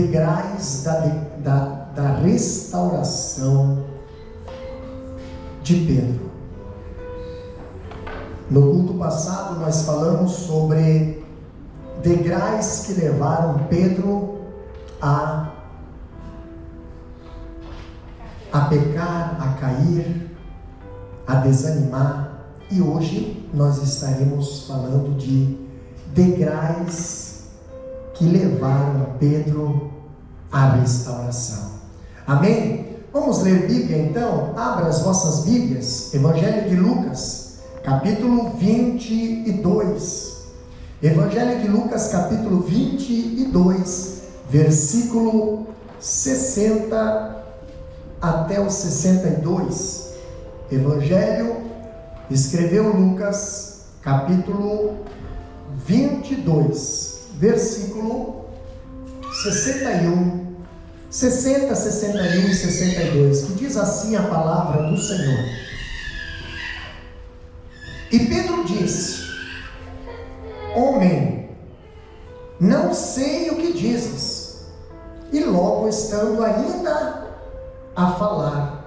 degraus da restauração de Pedro. No culto passado nós falamos sobre degraus que levaram Pedro a pecar, a cair, a desanimar, e hoje nós estaremos falando de degraus que levaram Pedro à restauração. Amém? Vamos ler Bíblia então? Abra as vossas Bíblias, Evangelho de Lucas, capítulo 22. Evangelho de Lucas, capítulo 22, versículo 60 até o 62. Evangelho, escreveu Lucas, capítulo 22, versículo 60, 61 e 62, que diz assim a palavra do Senhor. E Pedro disse: Homem, não sei o que dizes. E logo, estando ainda a falar,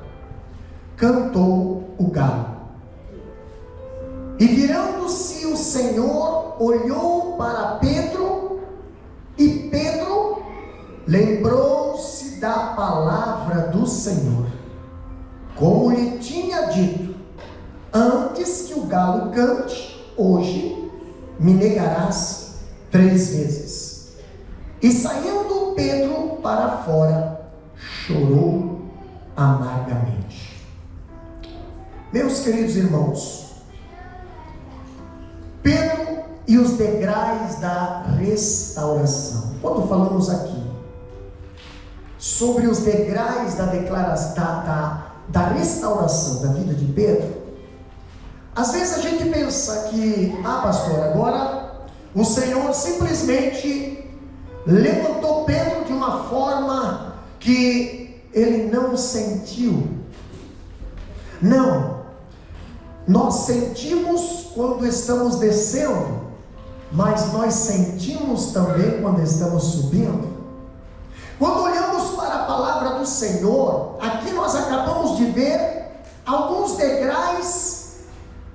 cantou o galo. E virando-se o Senhor, olhou para Pedro, e Pedro lembrou-se da palavra do Senhor, como lhe tinha dito: antes que o galo cante, hoje me negarás 3 vezes. E saindo Pedro para fora, chorou amargamente. Meus queridos irmãos, Pedro e os degraus da restauração. Quando falamos aqui sobre os degraus da restauração da vida de Pedro, às vezes a gente pensa que, pastor, agora o Senhor simplesmente levantou Pedro de uma forma que ele não sentiu. Não, nós sentimos quando estamos descendo, mas nós sentimos também quando estamos subindo. Quando olhamos para a palavra do Senhor, aqui nós acabamos de ver alguns degraus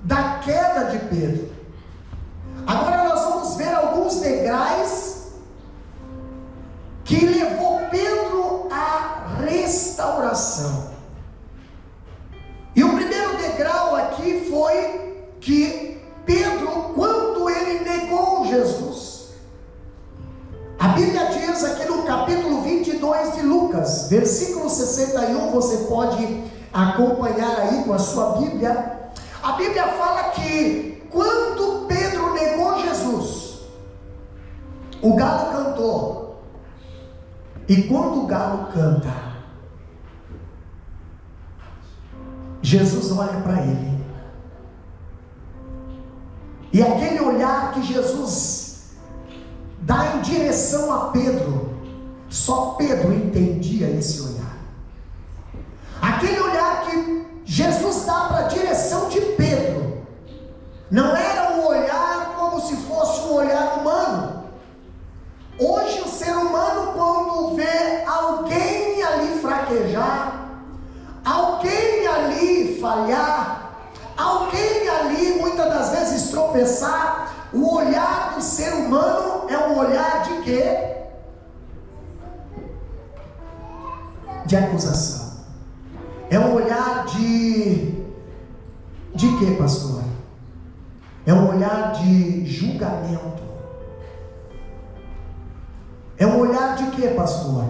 da queda de Pedro. Agora nós vamos ver alguns degraus que levou Pedro à restauração. E o primeiro degrau aqui foi que Pedro, quando ele negou Jesus, a Bíblia diz aqui no capítulo 22 de Lucas, versículo 61, você pode acompanhar aí com a sua Bíblia. A Bíblia fala que quando Pedro negou Jesus, o galo cantou. E quando o galo canta, Jesus olha para ele. E aquele olhar que Jesus dá em direção a Pedro, só Pedro entendia esse olhar. Aquele olhar que Jesus dá para a direção de Pedro, não era um olhar como se fosse um olhar humano. Hoje o ser humano, quando vê alguém ali fraquejar, alguém ali falhar, alguém ali muitas das vezes tropeçar, o olhar do ser humano é um olhar de quê? De acusação. É um olhar de quê, pastor? É um olhar de julgamento. É um olhar de quê, pastor?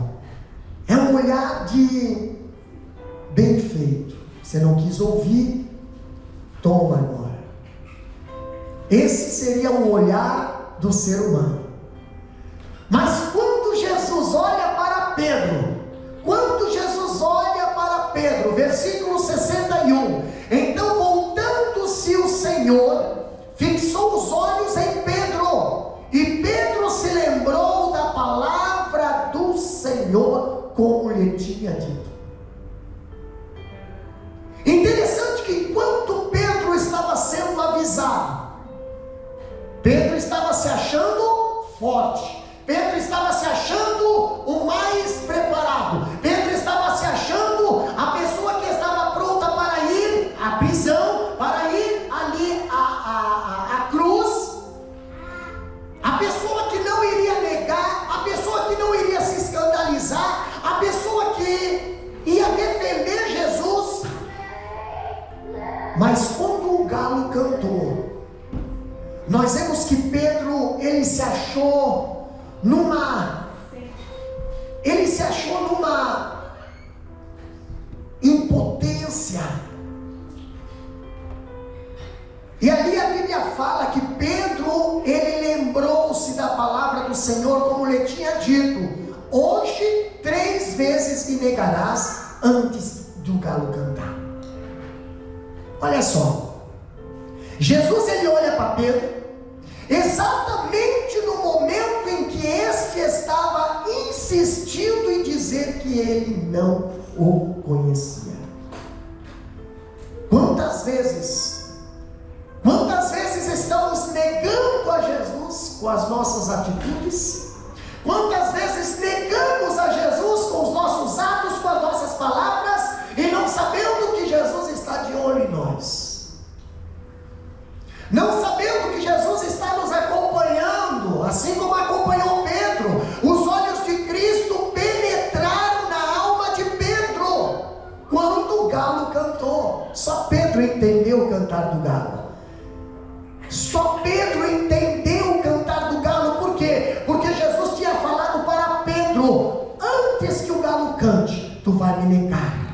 É um olhar de bem feito. Você não quis ouvir? Toma agora. Esse seria o olhar do ser humano. Mas quando Jesus olha para Pedro, versículo 61, então voltando-se o Senhor, fixou os olhos em Pedro, e Pedro se lembrou da palavra do Senhor, como lhe tinha dito. Interessante que enquanto Pedro estava sendo avisado, Pedro estava se achando forte, Pedro estava se achando o mais Mas quando o galo cantou, nós vemos que Pedro, ele se achou numa impotência. E ali a Bíblia fala que Pedro, ele lembrou-se da palavra do Senhor, como lhe tinha dito: hoje 3 vezes me negarás antes do galo cantar. Olha só, Jesus, ele olha para Pedro, exatamente no momento em que este estava insistindo em dizer que ele não o conhecia. Quantas vezes estamos negando a Jesus com as nossas atitudes? Quantas vezes negamos a Jesus com os nossos atos, com as nossas palavras, e não sabendo que Jesus está de olho em nós? Não sabendo que Jesus está nos acompanhando, assim como acompanhou Pedro. Os olhos de Cristo penetraram na alma de Pedro quando o galo cantou. Só Pedro entendeu o cantar do galo. Só Pedro entendeu o cantar do galo. Por quê? Porque Jesus tinha falado para Pedro: antes que o galo cante, tu vai me negar.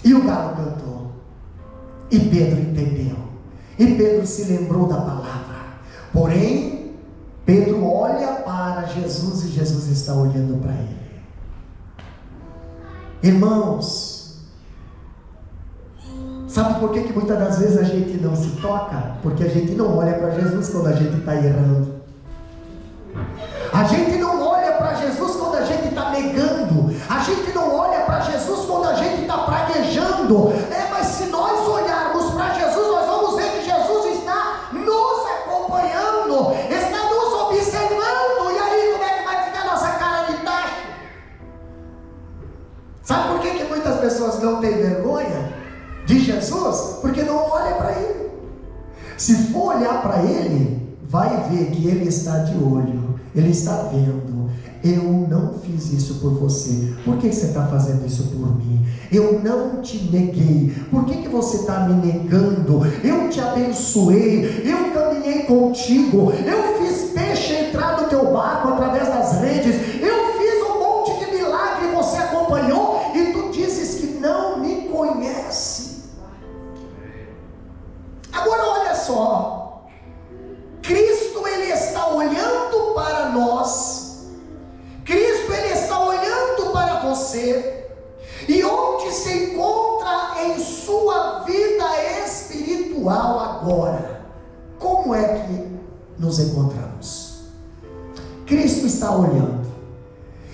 E o galo cantou, e Pedro entendeu, e Pedro se lembrou da palavra. Porém, Pedro olha para Jesus, e Jesus está olhando para ele. Irmãos, sabe por que muitas das vezes a gente não se toca? Porque a gente não olha para Jesus quando a gente está errando. A gente não olha para Jesus quando a gente está negando. A gente não olha para Jesus quando a gente está praguejando. Mas se nós olharmos para Jesus, nós vamos ver que Jesus está nos acompanhando, está nos observando. E aí, como é que vai ficar nossa cara de tacho? Sabe por que muitas pessoas não têm vergonha de Jesus? Porque não olha para Ele. Se for olhar para Ele, vai ver que Ele está de olho. Ele está vendo: eu não fiz isso por você, por que você está fazendo isso por mim? Eu não te neguei, por que você está me negando? Eu te abençoei, eu caminhei contigo, eu fiz peixe entrar no teu barco através das redes, eu fiz um monte de milagre e você acompanhou, e tu dizes que não me conhece. Agora olha só, Cristo, ele está olhando para nós, Cristo, ele está olhando para você, e onde se encontra em sua vida espiritual agora? Como é que nos encontramos? Cristo está olhando.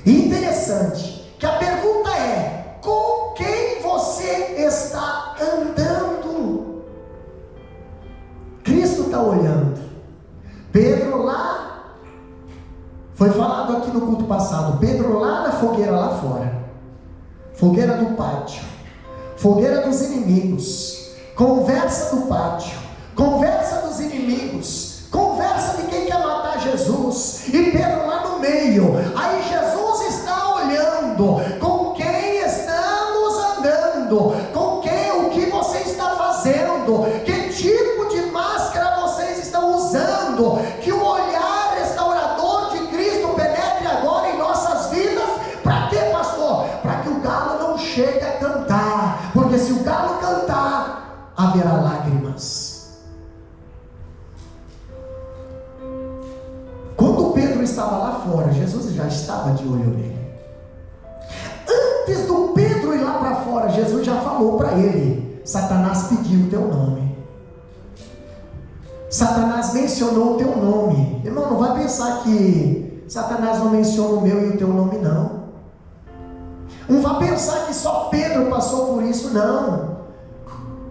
E interessante que a pergunta é: com quem você está andando? Cristo está olhando. Pedro lá, foi falado aqui no culto passado, Pedro lá na fogueira lá fora, fogueira do pátio, fogueira dos inimigos, conversa do pátio, conversa dos inimigos, conversa de quem quer matar Jesus, e Pedro lá no meio. Aí Jesus está olhando: com quem estamos andando? Com quem? O que você está fazendo? Que tipo de máscara vocês estão usando? Que o olhar restaurador de Cristo penetre agora em nossas vidas. Para quê, pastor? Para que o galo não chegue a cantar, porque se o galo cantar, haverá lágrimas. Quando Pedro estava lá fora, Jesus já estava de olho nele. Antes do Pedro ir lá para fora, Jesus já falou para ele: Satanás pediu o teu nome, Satanás mencionou o teu nome. Irmão, não vai pensar que Satanás não menciona o meu e o teu nome, não. Não vai pensar que só Pedro passou por isso, não.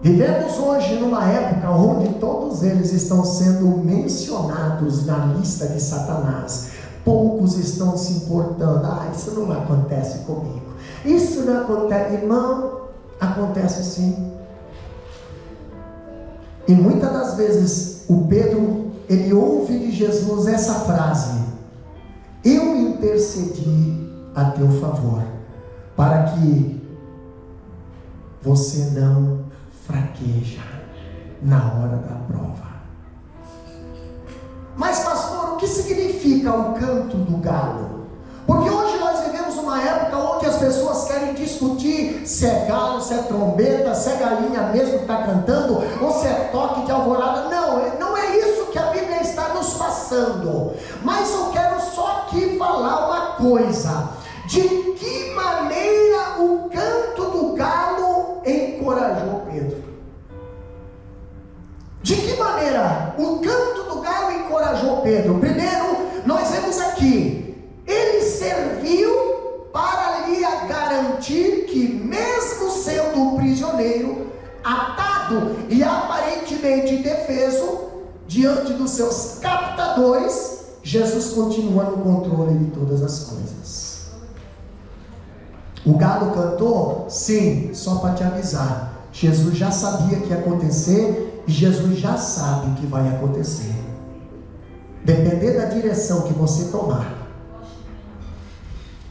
Vivemos hoje numa época onde todos eles estão sendo mencionados na lista de Satanás. Poucos estão se importando: isso não acontece comigo, isso não acontece. Irmão, acontece sim. E muitas das vezes o Pedro, ele ouve de Jesus essa frase: eu intercedi a teu favor, para que você não fraqueja na hora da prova. Mas pastor, o que significa o canto do galo? Porque hoje nós vivemos uma época onde as pessoas querem discutir se é galo, se é trombeta, se é galinha mesmo que está cantando, ou se é toque de alvorada. Não é isso que a Bíblia está nos passando. Mas eu quero só aqui falar uma coisa: de que maneira o canto do galo encorajou Pedro? De que maneira o canto do galo encorajou Pedro? Primeiro, nós vemos aqui, ele serviu para lhe garantir que, mesmo sendo prisioneiro, atado e aparentemente indefeso, diante dos seus captadores, Jesus continua no controle de todas as coisas. O galo cantou? Sim, só para te avisar. Jesus já sabia que ia acontecer, e Jesus já sabe o que vai acontecer. Depender da direção que você tomar.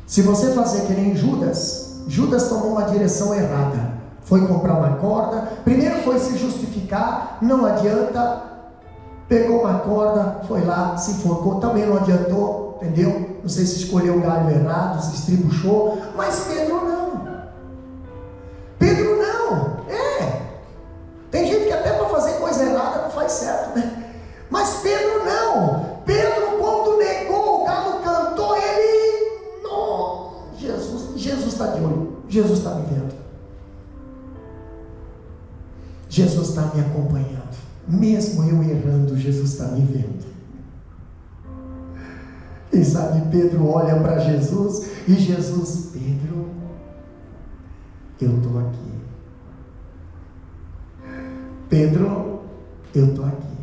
Se você fazer que nem Judas tomou uma direção errada. Foi comprar uma corda, primeiro foi se justificar, não adianta, pegou uma corda, foi lá, se enforcou, também não adiantou, entendeu? Não sei se escolheu o galho errado, se estribuchou, mas Pedro não. Tem gente que até para fazer coisa errada não faz certo, né? Mas Pedro não. Pedro, quando negou, o galo cantou, ele... Não, Jesus está de olho. Jesus está me vendo. Jesus está me acompanhando. Mesmo eu errando, Jesus está me vendo. Quem sabe Pedro olha para Jesus e Jesus: Pedro, eu estou aqui. Pedro, eu estou aqui.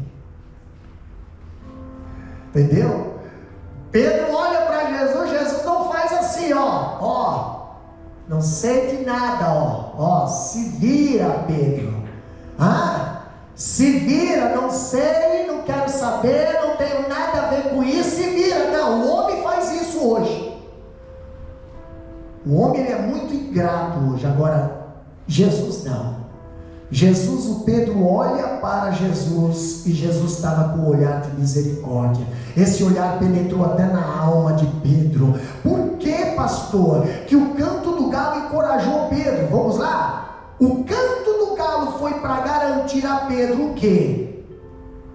Entendeu? Pedro olha para Jesus, Jesus não faz assim, não sente nada, se vira, Pedro. Se vira, não sei, não quero saber, não tenho nada a ver com isso, se vira. Não, o homem faz isso hoje. O homem ele é muito ingrato hoje. Agora, Jesus não. Jesus, o Pedro olha para Jesus e Jesus estava com um olhar de misericórdia. Esse olhar penetrou até na alma de Pedro. Por que, pastor, que o canto do galo encorajou Pedro? Vamos lá? O canto do galo foi para garantir a Pedro o quê?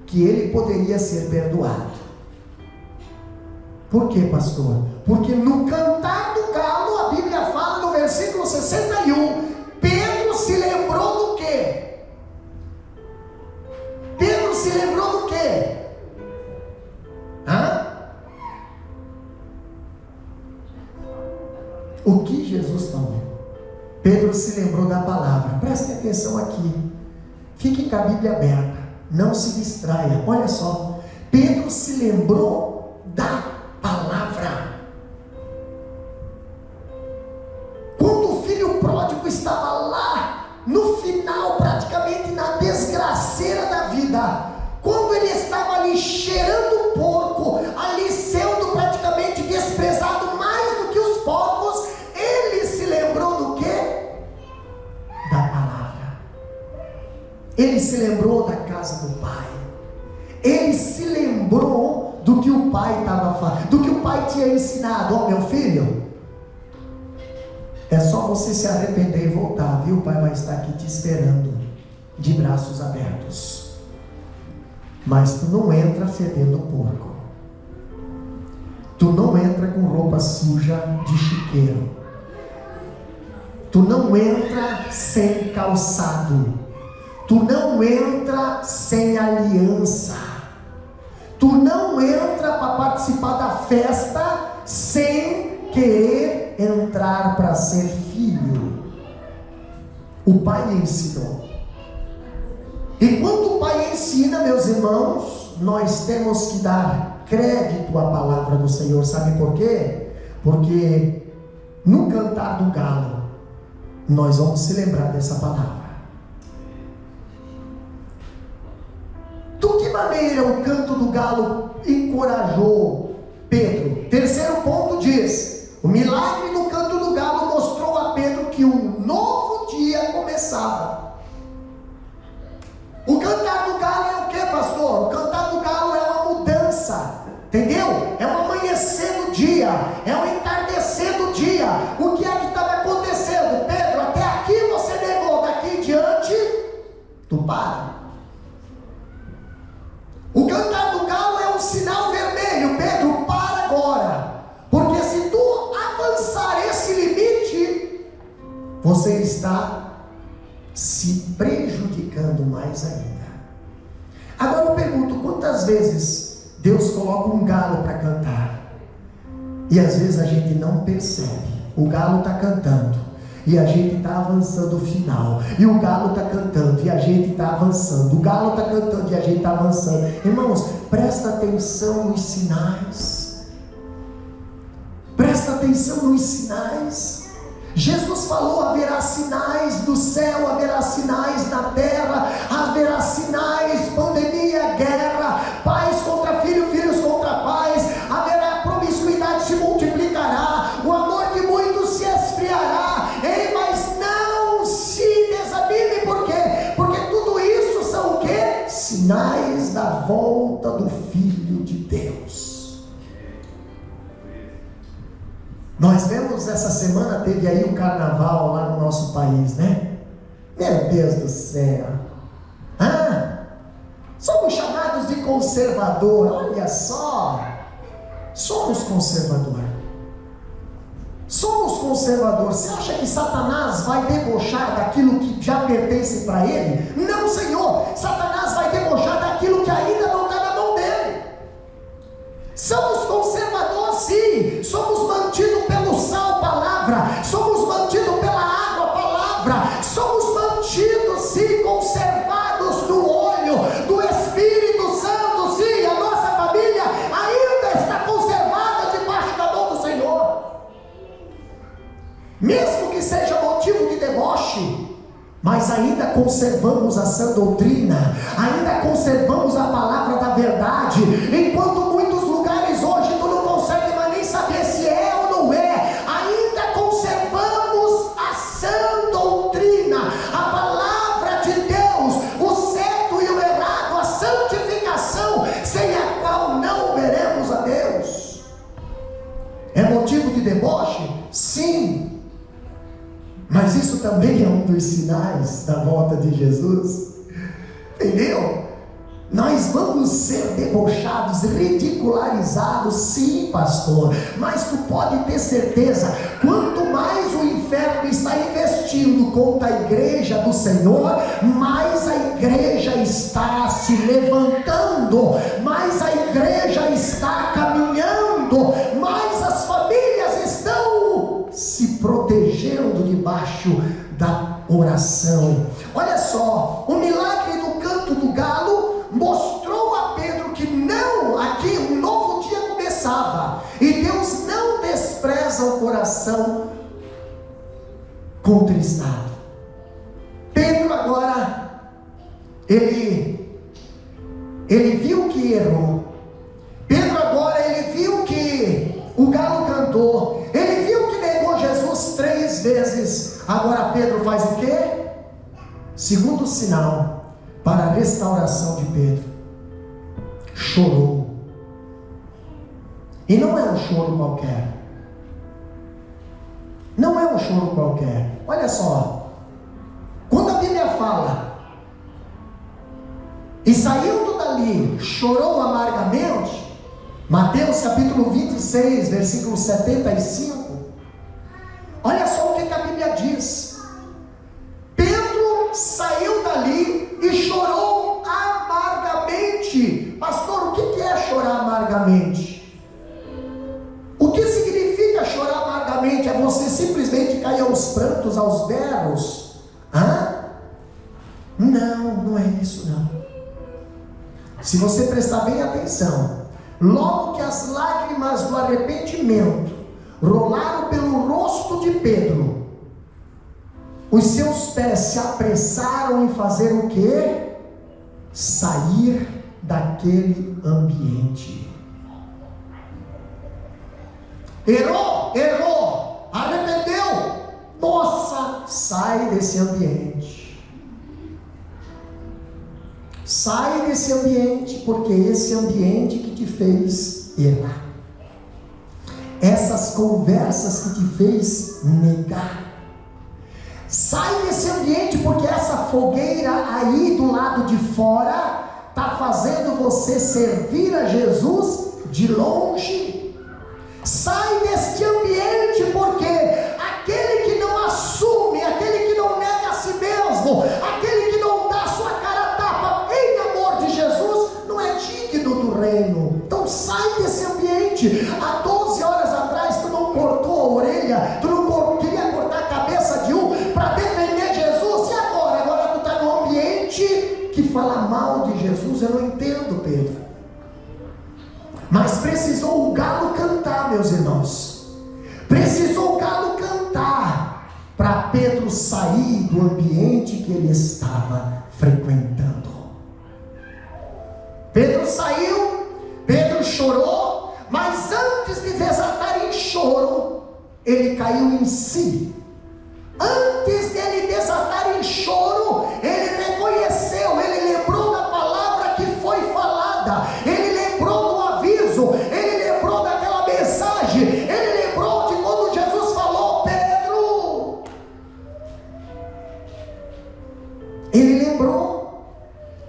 Que ele poderia ser perdoado. Por que, pastor? Porque no cantar do galo, a Bíblia fala no versículo 61, Pedro se lembrou do quê? Pedro se lembrou do quê? O que Jesus falou? Pedro se lembrou da palavra. Prestem atenção aqui. Fique com a Bíblia aberta. Não se distraia. Olha só. Pedro se lembrou da palavra. Quando o filho pródigo estava lá, no final, praticamente na desgraceira da vida, quando ele estava ali cheirando porco, ali sendo praticamente desprezado mais do que os porcos, ele se lembrou do quê? Da palavra. Ele se lembrou da casa do pai. Ele se lembrou do que o pai estava falando, do que o pai tinha ensinado. Meu filho, é só você se arrepender e voltar, viu? O pai vai estar aqui te esperando, de braços abertos. Mas tu não entra fedendo porco. Tu não entra com roupa suja de chiqueiro. Tu não entra sem calçado. Tu não entra sem aliança. Tu não entra para participar da festa sem querer entrar para ser filho. O pai ensinou. E quando o pai ensina, meus irmãos, nós temos que dar crédito à palavra do Senhor. Sabe por quê? Porque no cantar do galo, nós vamos se lembrar dessa palavra. De que maneira o canto do galo encorajou Pedro? Terceiro ponto diz: o milagre do canto do galo mostrou a Pedro que um novo dia começava. entendeu? É o amanhecer do dia, é o entardecer do dia. O que é que estava acontecendo? Pedro, até aqui você negou, daqui em diante tu para. O cantar do galo é um sinal vermelho. Pedro, para agora, porque se tu avançar esse limite, você está se prejudicando mais ainda. Agora eu pergunto, quantas vezes Deus coloca um galo para cantar e às vezes a gente não percebe? O galo está cantando e a gente está avançando o final, e o galo está cantando e a gente está avançando, o galo está cantando e a gente está avançando. Irmãos, presta atenção nos sinais, presta atenção nos sinais. Jesus falou: haverá sinais no céu, haverá sinais na terra, haverá sinais, pandemia, guerra, pais contra filhos, filhos contra pais, haverá promiscuidade, se multiplicará, o amor de muitos se esfriará. Ei, mas não se desanime, por quê? Porque tudo isso são o quê? Sinais da volta do Filho de Deus. Nós vemos essa semana, teve aí um carnaval lá no nosso país, né? Meu Deus do céu! Somos chamados de conservador, olha só! Somos conservador. Somos conservador. Você acha que Satanás vai debochar daquilo que já pertence para ele? Não, Senhor! Satanás vai debochar daquilo que ainda não está na mão dele. Somos conservadores, sim. Somos mantidos pelo sal, palavra. Somos mantidos pela água, palavra. Somos mantidos, sim, conservados no olho do Espírito Santo, sim. A nossa família ainda está conservada debaixo da mão do Senhor. Mesmo que seja motivo de deboche, mas ainda conservamos a sã doutrina, ainda conservamos a palavra da verdade, enquanto muitos lugares hoje tu não consegue mais nem saber se é ou não é. Ainda conservamos a sã doutrina, a palavra de Deus, o certo e o errado, a santificação, sem a qual não veremos a Deus. É motivo de deboche? Sim. Mas isso também é um dos sinais da volta de Jesus, entendeu? Nós vamos ser debochados, ridicularizados, sim, pastor, mas tu pode ter certeza, quanto mais o inferno está investindo contra a igreja do Senhor, mais a igreja está se levantando, mais a igreja está caminhando, mais as famílias estão se protegendo debaixo da oração. Olha só, o milagre do canto do galo mostrou a Pedro que não, aqui um novo dia começava, e Deus não despreza o coração contristado. Pedro agora, ele viu que errou. Pedro agora, ele viu que o galo cantou, ele viu que negou Jesus 3 vezes. Agora Pedro faz o quê? Segundo sinal para a restauração de Pedro: chorou. E não é um choro qualquer. Não é um choro qualquer. Olha só, quando a Bíblia fala, e saindo dali, chorou amargamente, Mateus capítulo 26, versículo 75, olha só o que a Bíblia diz. Pedro saiu dali e chorou amargamente. Pastor, o que é chorar amargamente? O que significa chorar amargamente? É você simplesmente cair aos prantos, aos berros? Não, não é isso não. Se você prestar bem atenção, logo que as lágrimas do arrependimento rolaram pelo rosto de Pedro, os seus pés se apressaram em fazer o quê? Sair daquele ambiente. Errou, arrependeu, nossa, sai desse ambiente. Sai desse ambiente, porque esse ambiente que te fez ir lá. Essas conversas que te fez negar. Sai desse ambiente, porque essa fogueira aí do lado de fora está fazendo você servir a Jesus de longe. Sai deste ambiente, porque aquele que não assume, aquele que não nega a si mesmo, aquele que não dá sua cara a tapa em amor de Jesus, não é digno do reino. Então sai desse ambiente. Há 12 horas atrás tu não cortou a orelha, tu não queria cortar a cabeça de um para defender Jesus, e agora? Agora tu está no ambiente que fala mal de Jesus. Eu não entendo, Pedro. Mas precisou o galo cantar, meus irmãos. Precisou o galo cantar para Pedro sair do ambiente que ele estava frequentando. Pedro saiu, Pedro chorou, mas antes de desatar em choro, ele caiu em si. Antes dele desatar em choro, ele reconheceu, ele lembrou da palavra que foi falada, ele lembrou do aviso, ele lembrou daquela mensagem, ele lembrou de quando Jesus falou: Pedro. Ele lembrou.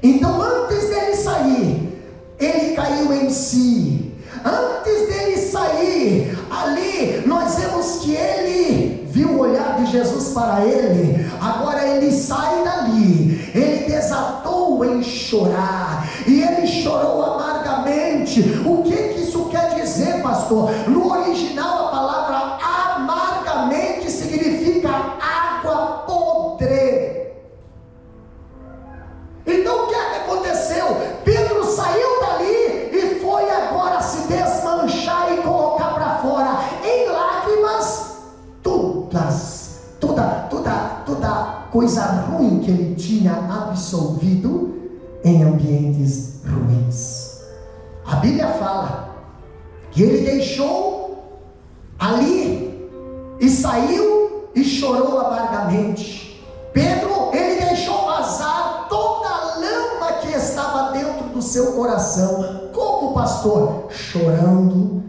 Então, antes dele sair, ele caiu em si. Antes dele sair, ali nós vemos que ele viu o olhar de Jesus para ele. Agora ele sai dali, ele desatou em chorar, e ele chorou amargamente. O que isso quer dizer, pastor? No original a palavra amargamente significa água podre. Então o que é que aconteceu? Pedro saiu dali e foi agora se desmanchar e colocar para fora em lágrimas toda coisa ruim que ele tinha absorvido em ambientes ruins. A Bíblia fala que ele deixou ali e saiu e chorou amargamente. Pedro, ele deixou vazar toda a lama que estava dentro do seu coração. Como, pastor? Chorando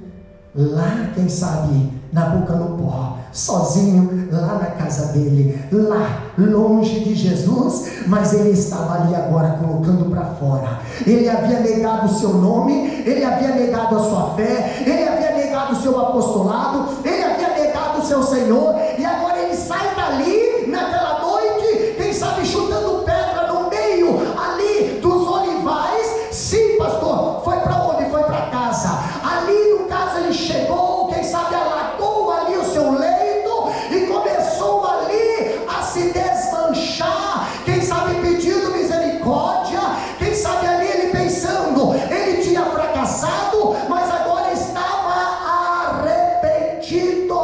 lá, quem sabe, na boca no pó, sozinho lá na casa dele, lá longe de Jesus, mas ele estava ali agora colocando para fora. Ele havia negado o seu nome, ele havia negado a sua fé, ele havia negado o seu apostolado, ele havia negado o seu Senhor, e agora ele sai dali naquela noite, quem sabe chutando pedra no meio ali dos olivais. Sim, pastor, foi para onde? Foi para casa. Ali no caso ele chegou, quem sabe alagou ali o seu leito e começou ali a se desmanchar, quem sabe pedindo misericórdia, quem sabe ali ele pensando, ele tinha fracassado, mas agora estava arrependido.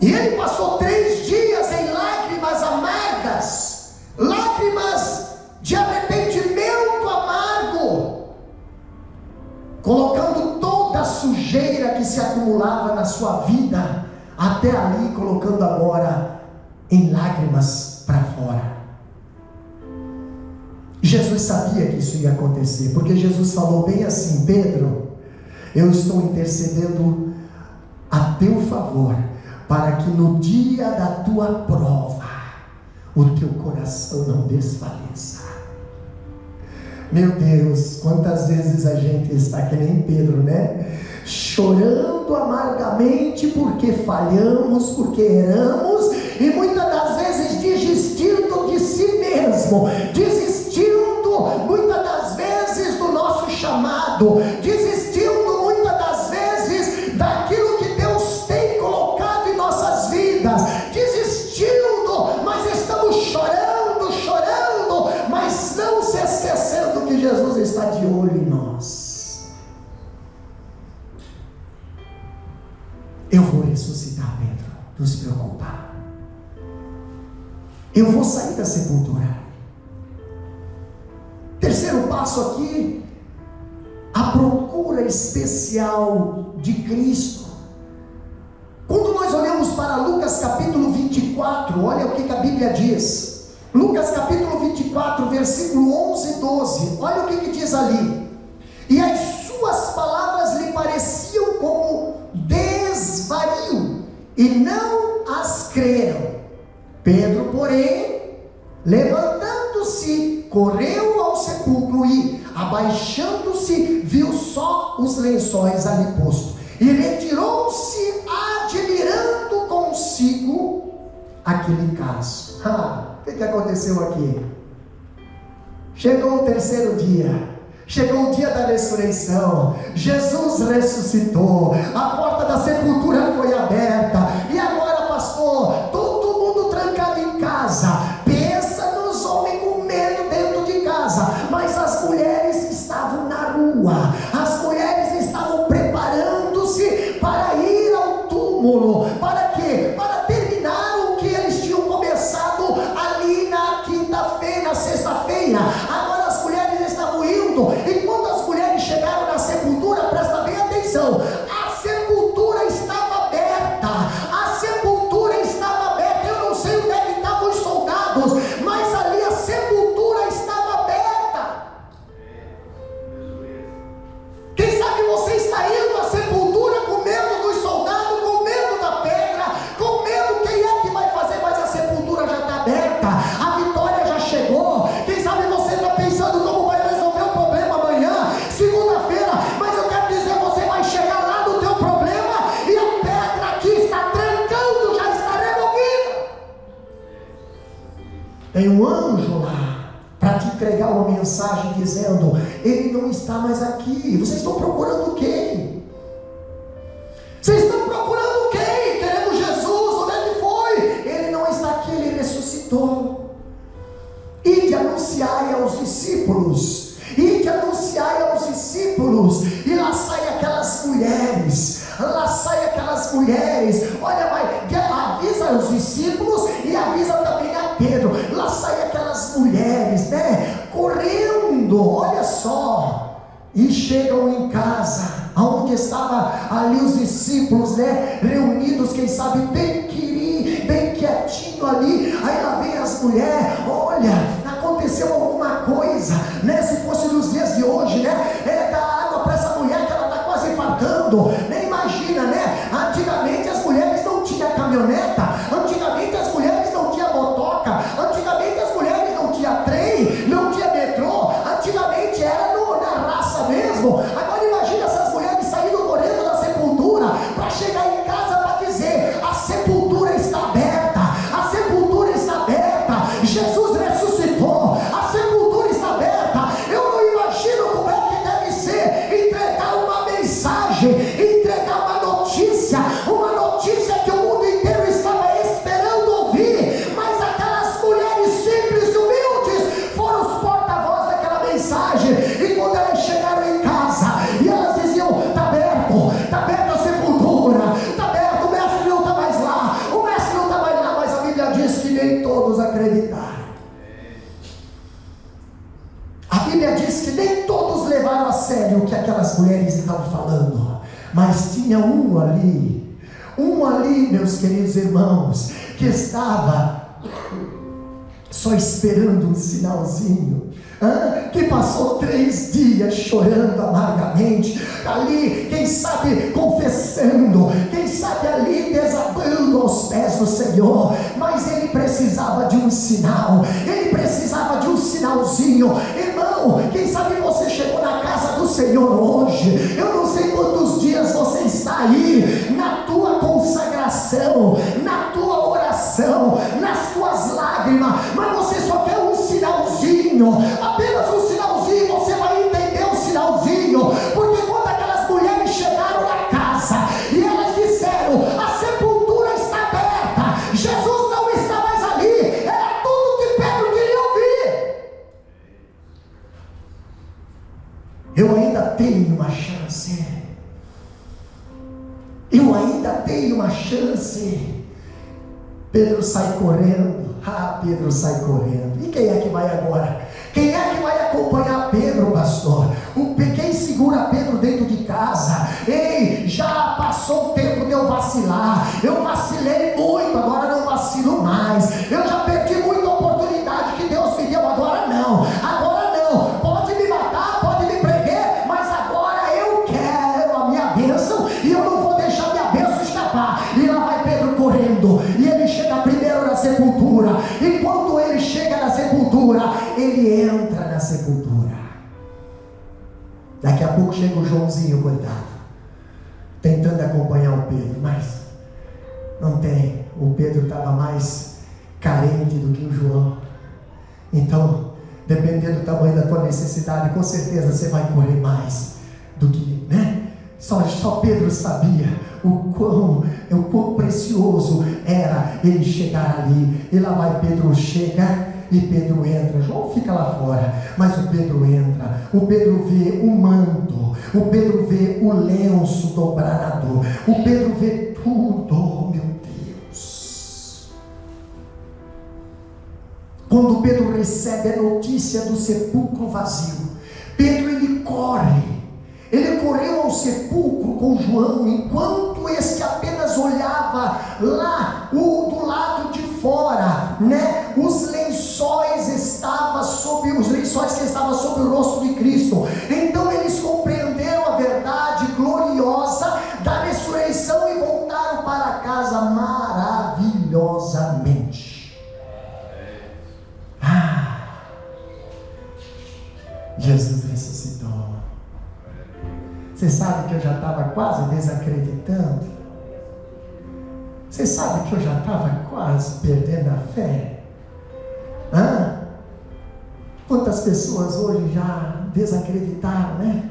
E ele passou 3 dias em lágrimas amargas, lágrimas de arrependimento amargo, colocando toda a sujeira que se acumulava na sua vida, até ali, colocando agora em lágrimas para fora. Jesus sabia que isso ia acontecer, porque Jesus falou bem assim: Pedro, eu estou intercedendo a teu favor, para que no dia da tua prova, o teu coração não desfaleça. Meu Deus, quantas vezes a gente está que nem Pedro, né? Chorando amargamente porque falhamos, porque erramos, e muitas das vezes desistindo de si mesmo, desistindo muitas das vezes do nosso chamado, desistindo muitas das vezes daquilo que Deus tem colocado em nossas vidas, desistindo, mas estamos chorando, mas não se esquecendo que Jesus está de olho em nós. Eu vou ressuscitar, Pedro, não se preocupa. Eu vou sair da sepultura. Terceiro passo aqui, a procura especial de Cristo. Quando nós olhamos para Lucas capítulo 24, olha o que a Bíblia diz. Lucas capítulo 24, versículo 11 e 12. Olha o que diz ali. E as suas palavras lhe pareciam como desvario, e não as creram. Pedro, porém, levantando-se, correu ao sepulcro e, abaixando-se, viu só os lençóis ali postos, e retirou-se, admirando consigo aquele caso. O que aconteceu aqui? Chegou o terceiro dia, chegou o dia da ressurreição, Jesus ressuscitou, a porta da sepultura foi aberta, e agora, pastor, todo mundo trancado em casa. Pensa nos homens com medo dentro de casa, mas as mulheres estavam na rua, as mulheres estavam preparando-se para ir ao túmulo. Para quê? Para terminar o que eles tinham começado ali na quinta-feira, na sexta-feira. Agora as mulheres estavam indo, e quando as mulheres chegaram na sepultura, presta bem atenção, a sepultura estava aberta, a sepultura estava aberta. Eu não sei onde é que estavam os soldados, mas ali a sepultura estava aberta. Quem sabe você está indo à sepultura com medo dos soldados, com medo da pedra, com medo, quem é que vai fazer, mas a sepultura já está aberta, a vitória já chegou. Quem sabe você está pensando como vai resolver o problema amanhã, segunda-feira, mas eu quero dizer, você vai chegar lá no teu problema e a pedra aqui está trancando, já está removida. Tem um anjo lá para te entregar uma mensagem dizendo: ele não está mais aqui. Vocês estão procurando quem? Vocês estão procurando quem? Queremos Jesus, onde é que foi? Ele não está aqui, ele ressuscitou. E de anunciar aos discípulos, e lá saem aquelas mulheres, olha, avisa os discípulos e avisa também a Pedro. Lá saem aquelas mulheres, né, correndo, olha só, e chegam em casa, aonde estava ali os discípulos, né, reunidos, quem sabe bem quietinho ali. Aí lá vem as mulheres, olha, aconteceu alguma coisa, né? Se fosse nos dias de hoje, né, dar água para essa mulher que ela está quase infartando, nem imagina, né? Antigamente as mulheres não tinham caminhoneta, antigamente as mulheres não tinham motoca, antigamente as mulheres não tinham trem, não tinha metrô, antigamente era na raça mesmo. Agora imagina essas mulheres saindo correndo da sepultura para chegar em casa para dizer: a sepultura está aberta, a sepultura está aberta, Jesus ressuscitou, a sepultura está aberta. Eu não imagino como é que deve ser entregar uma mensagem, entregar uma notícia que o mundo inteiro estava esperando ouvir, mas aquelas mulheres simples e humildes foram os porta-voz daquela mensagem. E quando elas chegaram em casa, e elas diziam: está aberta a sepultura, está aberto, o mestre não está mais lá, o mestre não está mais lá. Mas a Bíblia diz que nem todos acreditaram. A Bíblia diz que nem todos levaram a sério o que aquelas mulheres estavam falando, mas tinha um ali, meus queridos irmãos, que estava só esperando um sinalzinho, que passou 3 dias chorando amargamente, ali, quem sabe confessando, quem sabe ali desabando aos pés do Senhor, mas ele precisava de um sinal, ele precisava de um sinalzinho. Irmão, quem sabe você chegou na casa do Senhor hoje, eu não sei quantos dias você está aí, na tua consagração, na tua oração, nas tuas lágrimas, mas você só quer um sinalzinho, apenas um sinalzinho. Você vai entender o sinalzinho, porque quando aquelas mulheres chegaram na casa e elas disseram: a sepultura está aberta, Jesus não está mais ali, era tudo que Pedro queria ouvir. Eu ainda tenho uma chance, Pedro sai correndo. Pedro sai correndo. E quem é que vai agora? Quem é que vai acompanhar Pedro, pastor? Quem segura Pedro dentro de casa? Ei, já passou o tempo de eu vacilar. Eu vacilei muito, agora não vacilo mais. Eu já perdi muita oportunidade ele entra na sepultura. Daqui a pouco chega o Joãozinho, coitado, tentando acompanhar o Pedro, mas não tem. O Pedro estava mais carente do que o João. Então, dependendo do tamanho da tua necessidade, com certeza você vai correr mais do que, né? Só Pedro sabia o quão precioso era ele chegar ali. E lá vai Pedro, chega e Pedro entra. João fica lá fora, mas o Pedro entra. O Pedro vê o manto, o Pedro vê o lenço dobrado, o Pedro vê tudo. Meu Deus! Quando Pedro recebe a notícia do sepulcro vazio, Pedro ele corre. Ele correu ao sepulcro com João, enquanto este apenas olhava lá do lado de fora, né? Os lençóis que estavam sobre o rosto de Cristo. Então eles compreenderam a verdade gloriosa da ressurreição e voltaram para casa maravilhosamente. Jesus ressuscitou. Você sabe que eu já estava quase desacreditando? Você sabe que eu já estava quase perdendo a fé? Quantas pessoas hoje já desacreditaram, né?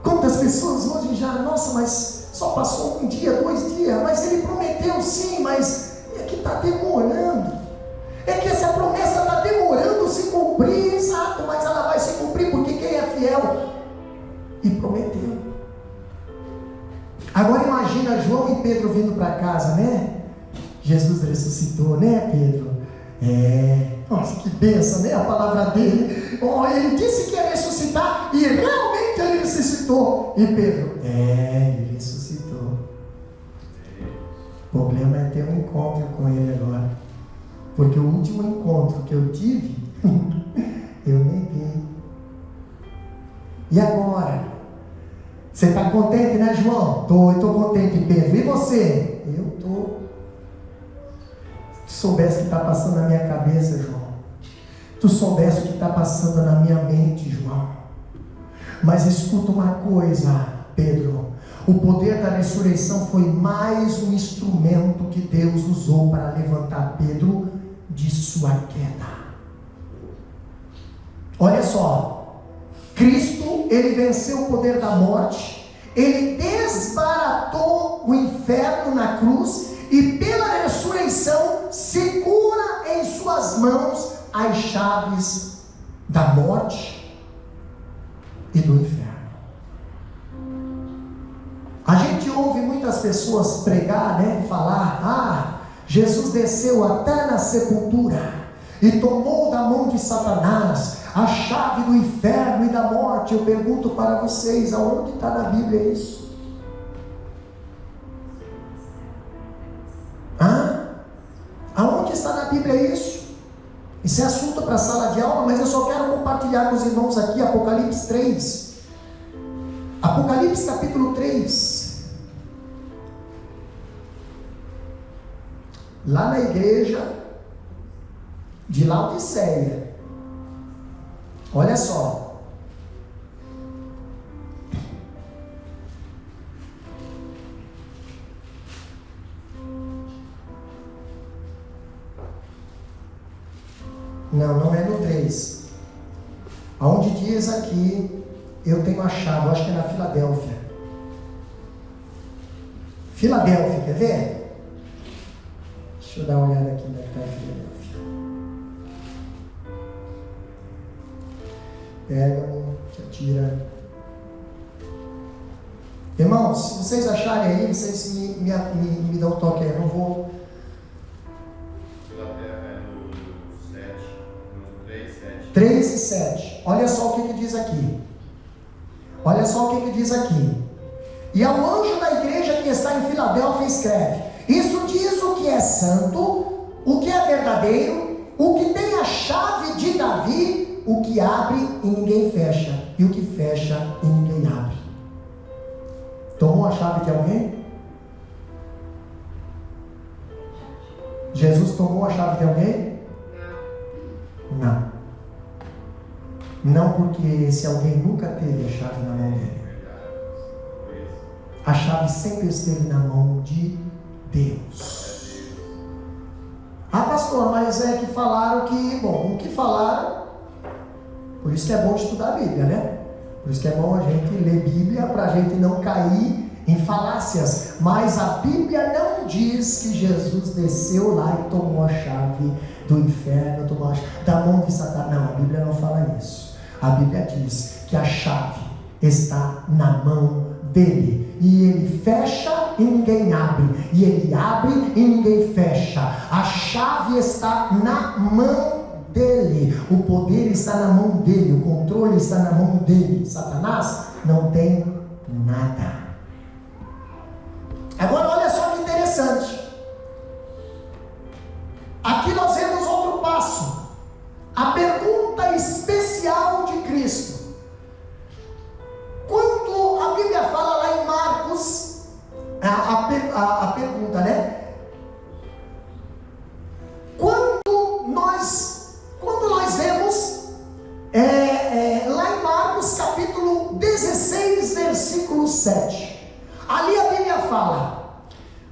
Quantas pessoas hoje já, nossa, mas só passou 1 dia, 2 dias, mas ele prometeu sim, mas é que está demorando. É que essa promessa está demorando se cumprir, exato, mas ela vai se cumprir porque quem é fiel e prometeu. Agora imagina João e Pedro vindo para casa, né? Jesus ressuscitou, né, Pedro? Nossa, que bênção, né? A palavra dele. Ele disse que ia ressuscitar e realmente ele ressuscitou. E Pedro, ele ressuscitou. O problema é ter um encontro com ele agora, porque o último encontro que eu tive eu neguei. E agora? Você está contente, né, João? Eu estou contente, Pedro. E você? Eu estou. Tu soubesse o que está passando na minha cabeça, João. Tu soubesse o que está passando na minha mente, João. Mas escuta uma coisa, Pedro. O poder da ressurreição foi mais um instrumento que Deus usou para levantar Pedro de sua queda. Olha só. Cristo, ele venceu o poder da morte, ele desbaratou o inferno na cruz e pela ressurreição segura em suas mãos as chaves da morte e do inferno. A gente ouve muitas pessoas pregar, né, falar, Jesus desceu até na sepultura e tomou da mão de Satanás a chave do inferno e da morte. Eu pergunto para vocês, aonde está na Bíblia isso? Aonde está na Bíblia isso? Isso é assunto para a sala de aula, mas eu só quero compartilhar com os irmãos aqui, Apocalipse 3. Apocalipse capítulo 3. Lá na igreja de Laodiceia. Olha só. Não é no 3. Aonde diz aqui, eu tenho a chave, eu acho que é na Filadélfia. Filadélfia, quer ver? Deixa eu dar uma olhada aqui onde está a Filadélfia. Pega, tira. Irmãos, se vocês acharem aí, vocês me dão um toque aí, eu não vou. Filadélfia no 7, no 3, 7. 3 e 7. Olha só o que diz aqui. Olha só o que diz aqui. E ao anjo da igreja que está em Filadélfia escreve: isso diz o que é santo, o que é verdadeiro, o que tem a chave de Davi, o que abre e ninguém fecha, e o que fecha e ninguém abre. Tomou a chave de alguém? Jesus tomou a chave de alguém? Não. Não porque esse alguém nunca teve a chave na mão dele. A chave sempre esteve na mão de Deus. Ah, pastor, mas é que falaram que... Bom, o que falaram... Por isso que é bom estudar a Bíblia, né? Por isso que é bom a gente ler Bíblia, para a gente não cair em falácias. Mas a Bíblia não diz que Jesus desceu lá e tomou a chave do inferno, tomou a chave da mão de Satanás. Não, a Bíblia não fala isso. A Bíblia diz que a chave está na mão dele. E ele fecha e ninguém abre. E ele abre e ninguém fecha. A chave está na mão dele. O poder está na mão dele. O controle está na mão dele. Satanás não tem nada. Agora olha só que interessante. Aqui nós vemos outro passo. A pergunta especial de Cristo. Quando a Bíblia fala lá em Marcos, a pergunta, né? Quando nós vemos lá em Marcos capítulo 16, versículo 7, ali a Bíblia fala: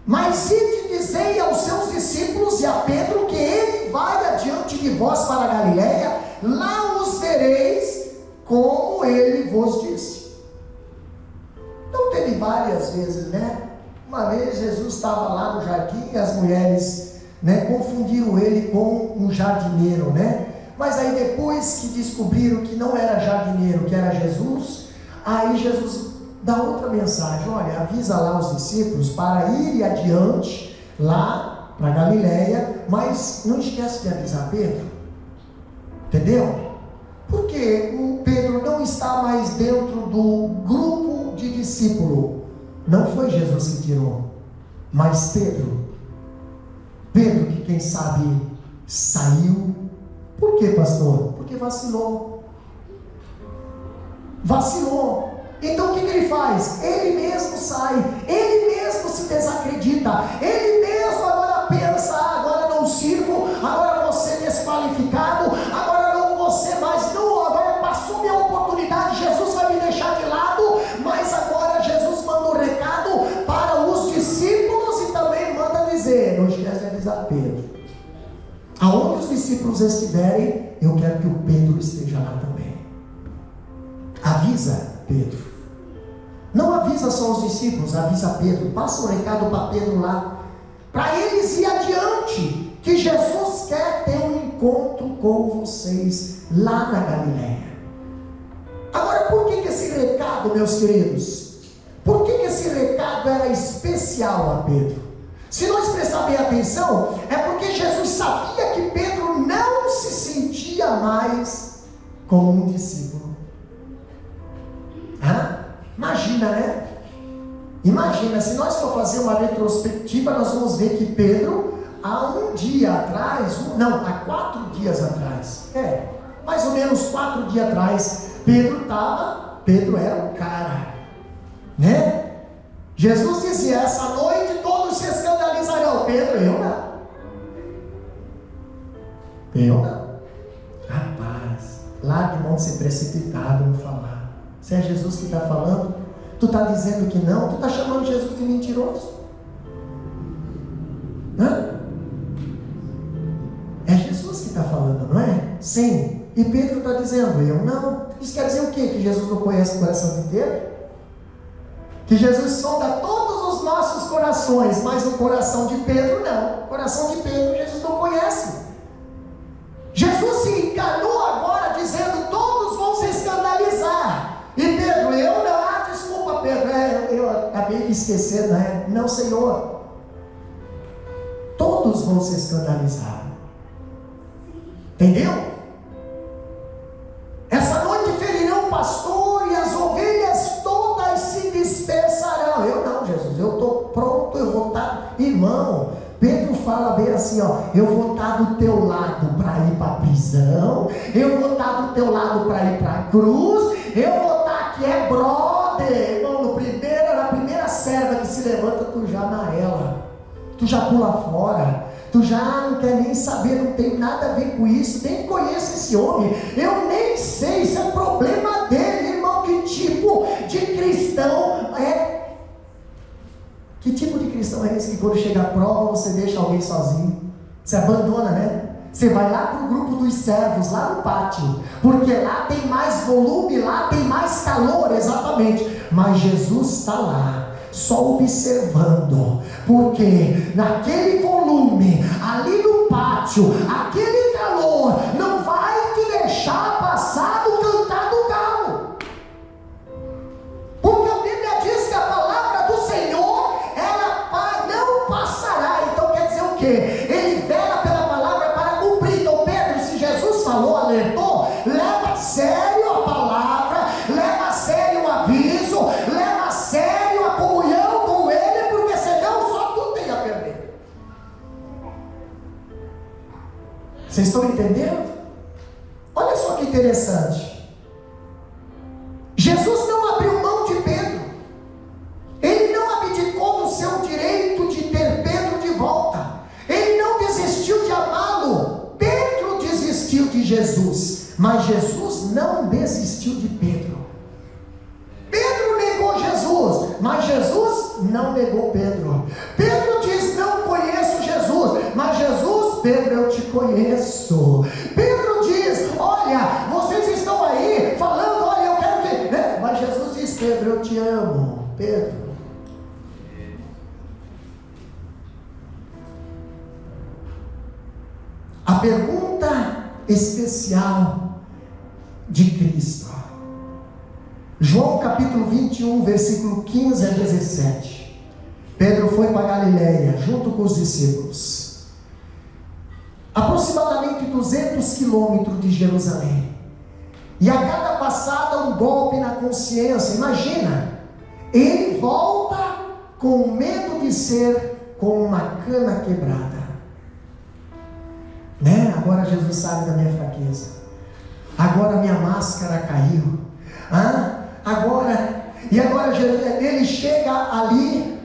mas ide dizei aos seus discípulos e a Pedro que ele vai adiante de vós para a Galiléia, lá os vereis como ele vos disse. Então teve várias vezes, né? Uma vez Jesus estava lá no jardim e as mulheres, né, confundiram ele com um jardineiro, né? Mas aí depois que descobriram que não era jardineiro, que era Jesus, aí Jesus dá outra mensagem: olha, avisa lá os discípulos para ir adiante lá para Galiléia, mas não esquece de avisar Pedro. Entendeu? Porque o Pedro não está mais dentro do grupo de discípulo. Não foi Jesus que tirou, mas Pedro que quem sabe saiu. Por quê, pastor? Porque vacilou. Então o que ele faz? Ele mesmo sai, ele mesmo se desacredita, ele mesmo agora pensa: agora não sirvo, agora vou ser desqualificado, agora não vou ser mais, não, agora passou minha oportunidade, Jesus vai me deixar de lado. Mas agora Jesus manda um recado para os discípulos e também manda dizer: não esquece de avisar Pedro. Aonde os discípulos estiverem, eu quero que o Pedro esteja lá também. Avisa Pedro. Não avisa só os discípulos, avisa Pedro. Passa o recado para Pedro lá, para eles ir adiante, que Jesus quer ter um encontro com vocês lá na Galiléia. Agora, por que esse recado, meus queridos? Por que esse recado era especial a Pedro? Se nós prestar bem atenção, é porque Jesus sabia que Pedro não se sentia mais como um discípulo. Imagina, né? Imagina, se nós for fazer uma retrospectiva, nós vamos ver que Pedro, há um dia atrás, há 4 dias atrás, mais ou menos 4 dias atrás, Pedro era o cara, né? Jesus dizia: essa noite todos se escandalizarão. Pedro: eu não. Rapaz, larga de mão de ser precipitado no falar. Se é Jesus que está falando, tu está dizendo que não, tu está chamando Jesus de mentiroso. É Jesus que está falando, não é? Sim. E Pedro está dizendo: eu não. Isso quer dizer o quê? Que Jesus não conhece o coração de Pedro? Que Jesus sonda todos os nossos corações, mas o coração de Pedro não. O coração de Pedro Jesus não conhece. Jesus se enganou agora dizendo: todos vão se escandalizar. E Pedro: eu não. Desculpa, Pedro, eu acabei de esquecer, né? Não, Senhor. Todos vão se escandalizar. Entendeu? Essa noite ferirão o pastor e as ovelhas todas se dispersarão. Eu não, Jesus, eu estou pronto, eu vou estar. Irmão, Pedro fala bem assim, eu vou estar do teu lado para ir para a prisão, eu vou estar do teu lado para ir para a cruz, eu vou estar aqui, brother. Irmão, na primeira serva que se levanta, tu já amarela, tu já pula fora, tu já não quer nem saber, não tem nada a ver com isso, nem conheço esse homem, eu nem sei, isso é problema dele, irmão. Que tipo de cristão é? Que tipo de cristão é esse que quando chega a prova você deixa alguém sozinho? Você abandona, né? Você vai lá para o grupo dos servos, lá no pátio, porque lá tem mais volume, lá tem mais calor, exatamente. Mas Jesus está lá, só observando, porque naquele volume, ali no pátio, aquele calor não vai te deixar passar do cantar do galo, porque a Bíblia diz que a palavra do Senhor, ela não passará. Então quer dizer o quê? Ele vela pela palavra para cumprir. Então Pedro, se Jesus falou, alertou, leva a sério a palavra, leva a sério o aviso, leva a sério a comunhão com ele, porque senão só tu tem a perder. Vocês estão entendendo? Olha só que interessante. Jesus não abriu mão de Pedro. Ele não abdicou do seu direito de ter Pedro de volta. Ele não desistiu de amá-lo. Pedro desistiu de Jesus, mas Jesus não desistiu de Pedro. Pedro negou Jesus, mas Jesus não negou Pedro. Pedro diz: não conheço Jesus, mas Jesus: Pedro, eu te conheço. Pedro diz: olha, vocês estão aí falando, olha, eu quero que, né? Mas Jesus diz: Pedro, eu te amo. Pedro. A pergunta especial de Cristo. João capítulo 21, versículo 15 a 17. Pedro foi para Galiléia junto com os discípulos. Aproximadamente 200 quilômetros de Jerusalém. E a cada passada um golpe na consciência. Imagina, ele volta com medo de ser com uma cana quebrada, né? Agora Jesus sabe da minha fraqueza, agora minha máscara caiu, agora ele chega ali.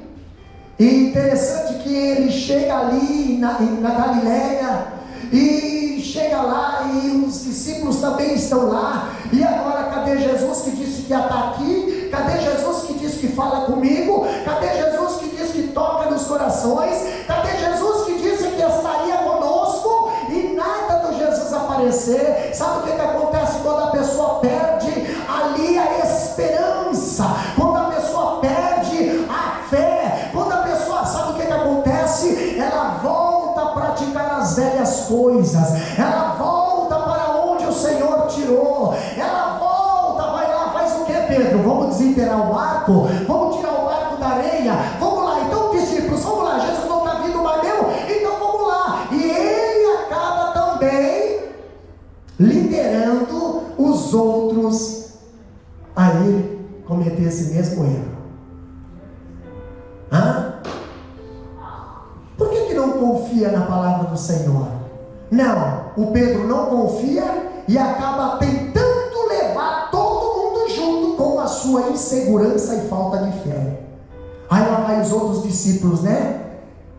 E interessante que ele chega ali na Galiléia, e chega lá, e os discípulos também estão lá. E agora, cadê Jesus que disse que ia estar aqui? Cadê Jesus que disse que fala comigo? Cadê Jesus que disse que toca nos corações? Cadê Jesus que disse que estaria conosco? E nada do Jesus aparecer. Sabe o que acontece quando a pessoa perde ali a esperança? Quando a pessoa perde a fé, quando a pessoa, sabe o que acontece? Ela volta a praticar as velhas coisas, ela volta para onde o Senhor tirou, ela volta, vai lá, faz o que, Pedro? Vamos desenterrar o barco? Vamos tirar o barco da areia? Vamos lá, então discípulos, vamos lá, Jesus não está vindo mais meu, então vamos lá. E ele acaba também liderando os outros a ir cometer esse mesmo erro. Por que não confia na palavra do Senhor? Não, o Pedro não confia e acaba tentando levar todo mundo junto com a sua insegurança e falta de fé. Aí lá vai os outros discípulos, né?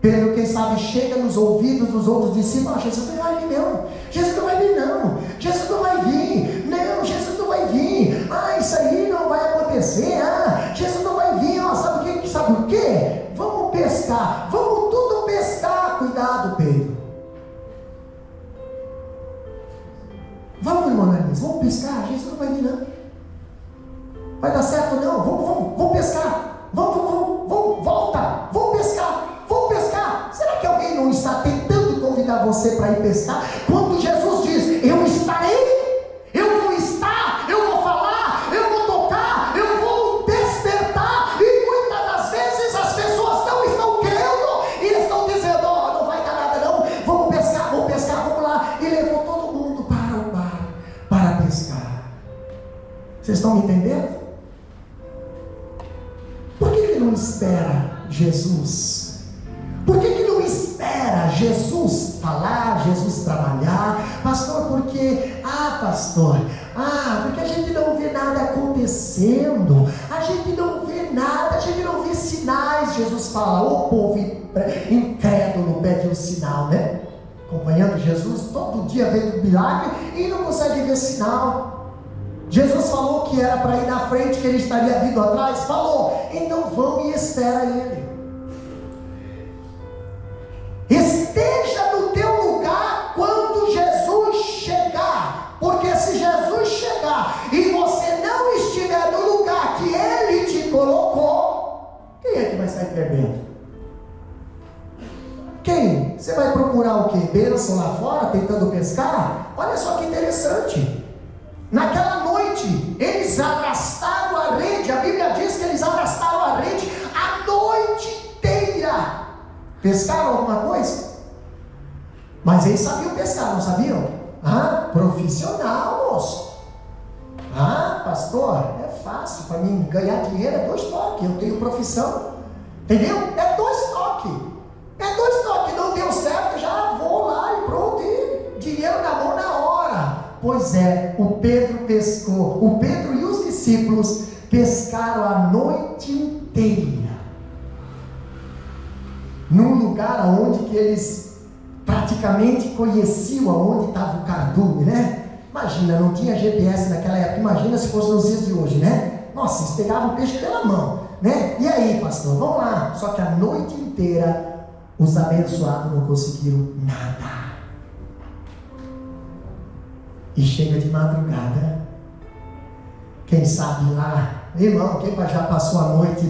Pedro, quem sabe, chega nos ouvidos dos outros discípulos: Jesus não vai vir não, Jesus não vai vir não, Jesus não vai vir, não, Jesus não vai vir, isso aí não vai acontecer, Jesus não vai vir, sabe o que? Vamos pescar, vamos tudo pescar, cuidado, Pedro. Vamos, irmão Nariz, vamos pescar, Jesus não vai vir não, vai dar certo não, vamos pescar, vamos, volta, vamos pescar. Será que alguém não está tentando convidar você para ir pescar? Quando Jesus diz: eu estarei, eu vou estar, eu vou falar, eu vou tocar, eu vou despertar, e muitas das vezes as pessoas não estão crendo e estão dizendo: não vai dar nada não, vamos pescar, vamos lá. E levou todo mundo para o bar para pescar. Vocês estão me entendendo? Por que não espera Jesus? Por que não espera Jesus falar, Jesus trabalhar? Pastor, porque a gente não vê nada acontecendo, a gente não vê nada, a gente não vê sinais. Jesus Jesus fala: ô povo incrédulo, pede um sinal, né? Acompanhando Jesus, todo dia vendo milagre e não consegue ver sinal. Jesus falou que era para ir na frente, que ele estaria vindo atrás. Falou, então vão e espera ele. Esteja no teu lugar quando Jesus chegar, porque se Jesus chegar e você não estiver no lugar que ele te colocou, quem é que vai sair perdendo? Quem? Você vai procurar o quê? Bênção lá fora, tentando pescar? Olha só que interessante. Naquela noite, eles arrastaram a rede. A Bíblia diz que eles arrastaram a rede a noite inteira. Pescaram alguma coisa? Mas eles sabiam pescar, não sabiam? Ah, profissional, moço. Ah, pastor, é fácil para mim ganhar dinheiro, é 2 toques. Eu tenho profissão. Entendeu? É 2 toques. É 2 toques, não deu certo, já vou lá e pronto, e dinheiro na mão na hora. Pois é, o Pedro pescou, o Pedro e os discípulos pescaram a noite inteira, num lugar onde que eles praticamente conheciam aonde estava o cardume, né? Imagina, não tinha GPS naquela época, imagina se fosse nos dias de hoje, né? Nossa, eles pegavam o peixe pela mão, né? E aí, pastor, vamos lá. Só que a noite inteira os abençoados não conseguiram nada. E chega de madrugada, quem sabe lá, irmão, quem já passou a noite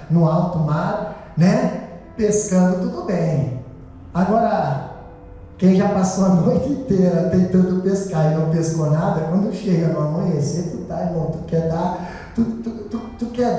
no alto mar, né? Pescando, tudo bem. Agora, quem já passou a noite inteira tentando pescar e não pescou nada, quando chega no amanhecer, tu tá, irmão, tu quer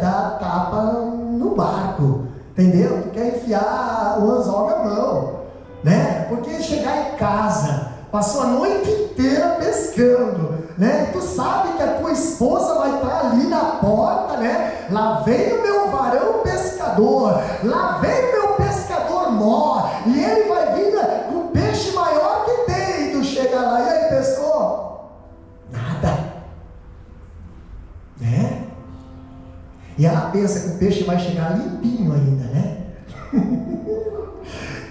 dar tapa no barco. Entendeu? Tu quer enfiar o anzol na mão, né? Porque chegar em casa, passou a noite inteira pescando, né? Tu sabe que a tua esposa vai estar ali na porta, né? Lá vem o meu varão pescador, lá vem o meu pescador mor, e ele vai vir com o peixe maior que tem. E tu chega lá, e aí, pescou? Nada, né? E ela pensa que o peixe vai chegar limpinho ainda, né?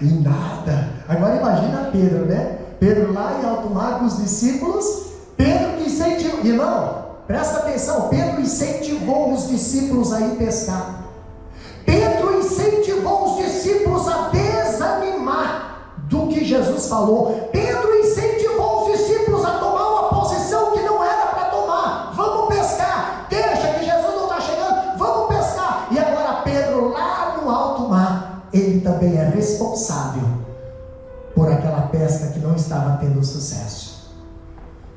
E nada. Agora imagina Pedro, né? Pedro lá em alto mar com os discípulos. Pedro que incentivou, irmão, presta atenção, Pedro incentivou os discípulos a ir pescar. Pedro incentivou os discípulos a desanimar do que Jesus falou. Pedro incentivou os discípulos a tomar uma posição que não era para tomar. Vamos pescar, deixa que Jesus não está chegando, vamos pescar. E agora Pedro lá no alto mar, ele também é responsável por aquela pesca que não estava tendo sucesso.